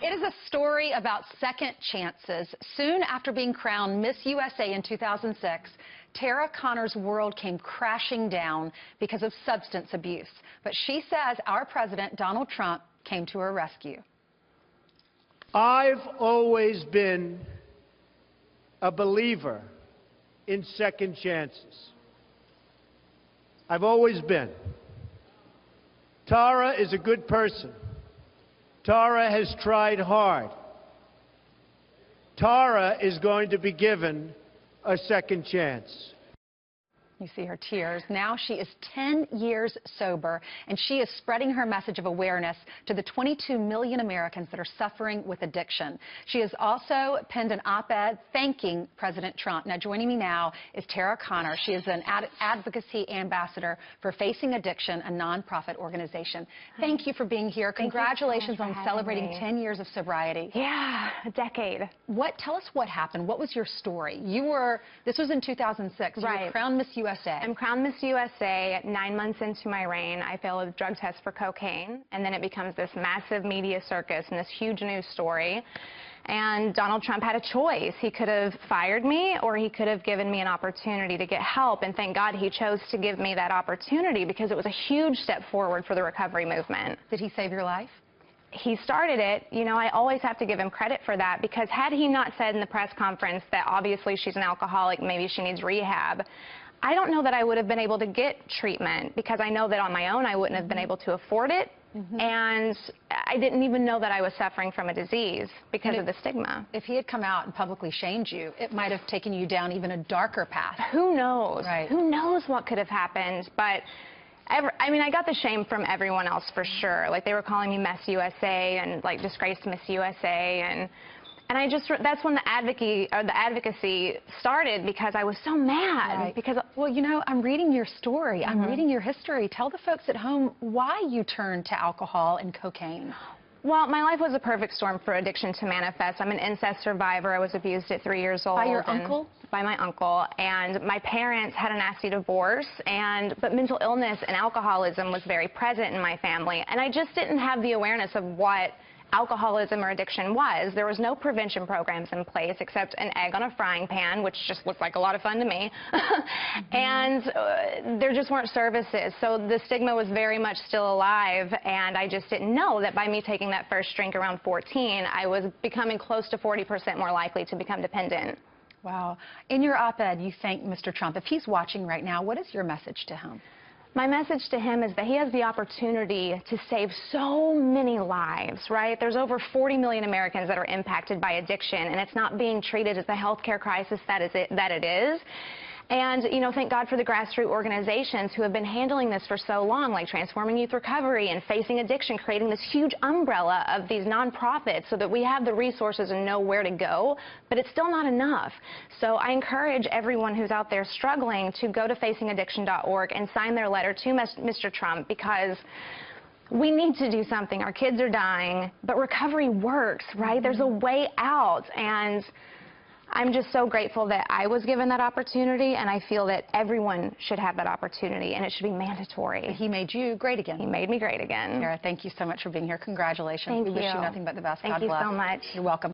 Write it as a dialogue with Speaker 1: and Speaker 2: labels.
Speaker 1: It is a story about second chances. Soon after being crowned Miss USA in 2006, Tara Connor's world came crashing down because of substance abuse. But she says our president, Donald Trump, came to her rescue.
Speaker 2: I've always been a believer in second chances. I've always been. Tara is a good person. Tara has tried hard. Tara is going to be given a second chance.
Speaker 1: You see her tears. Now she is 10 years sober, and she is spreading her message of awareness to the 22 million Americans that are suffering with addiction. She has also penned an op-ed thanking President Trump. Now, joining me now is Tara Connor. She is an advocacy ambassador for Facing Addiction, a nonprofit organization. Thank you for being here. Congratulations on celebrating 10 years of sobriety.
Speaker 3: Yeah, a decade.
Speaker 1: Tell us what happened. What was your story? This was in 2006.
Speaker 3: Right.
Speaker 1: You were crowned Miss USA.
Speaker 3: I'm crowned Miss USA. 9 months into my reign, I failed a drug test for cocaine, and then it becomes this massive media circus and this huge news story. And Donald Trump had a choice. He could have fired me, or he could have given me an opportunity to get help. And thank God he chose to give me that opportunity, because it was a huge step forward for the recovery movement.
Speaker 1: Did he save your life?
Speaker 3: He started it. You know, I always have to give him credit for that, because had he not said in the press conference that obviously she's an alcoholic, maybe she needs rehab, I don't know that I would have been able to get treatment, because I know that on my own I wouldn't have been able to afford it. And I didn't even know that I was suffering from a disease because of the stigma.
Speaker 1: If he had come out and publicly shamed you, it might have taken you down even a darker path.
Speaker 3: Who knows?
Speaker 1: Right.
Speaker 3: Who knows what could have happened? But I mean, I got the shame from everyone else for sure. Like, they were calling me Miss USA and like disgraced Miss USA, and that's when the advocacy started, because I was so mad.
Speaker 1: Right.
Speaker 3: Because,
Speaker 1: well, you know, I'm reading your story. I'm reading your history. Tell the folks at home why you turned to alcohol and cocaine.
Speaker 3: Well, my life was a perfect storm for addiction to manifest. I'm an incest survivor. I was abused at 3 years old.
Speaker 1: By your uncle?
Speaker 3: By my uncle. And my parents had a nasty divorce, but mental illness and alcoholism was very present in my family. And I just didn't have the awareness of what alcoholism or addiction was. There was no prevention programs in place except an egg on a frying pan, which just looked like a lot of fun to me. And there just weren't services. So the stigma was very much still alive, and I just didn't know that by me taking that first drink around 14, I was becoming close to 40% more likely to become dependent.
Speaker 1: Wow. In your op-ed, you thank Mr. Trump. If he's watching right now, what is your message to him?
Speaker 3: My message to him is that he has the opportunity to save so many lives, right? There's over 40 million Americans that are impacted by addiction, and it's not being treated as the healthcare crisis that it is. And, you know, thank God for the grassroots organizations who have been handling this for so long, like Transforming Youth Recovery and Facing Addiction, creating this huge umbrella of these nonprofits so that we have the resources and know where to go, but it's still not enough. So I encourage everyone who's out there struggling to go to facingaddiction.org and sign their letter to Mr. Trump, because we need to do something. Our kids are dying, but recovery works, right? There's a way out, and I'm just so grateful that I was given that opportunity, and I feel that everyone should have that opportunity, and it should be mandatory.
Speaker 1: He made you great again.
Speaker 3: He made me great again.
Speaker 1: Tara, thank you so much for being here. Congratulations.
Speaker 3: Thank
Speaker 1: we
Speaker 3: you.
Speaker 1: wish you nothing but the best.
Speaker 3: Thank
Speaker 1: God
Speaker 3: you
Speaker 1: bless.
Speaker 3: so much.
Speaker 1: You're welcome.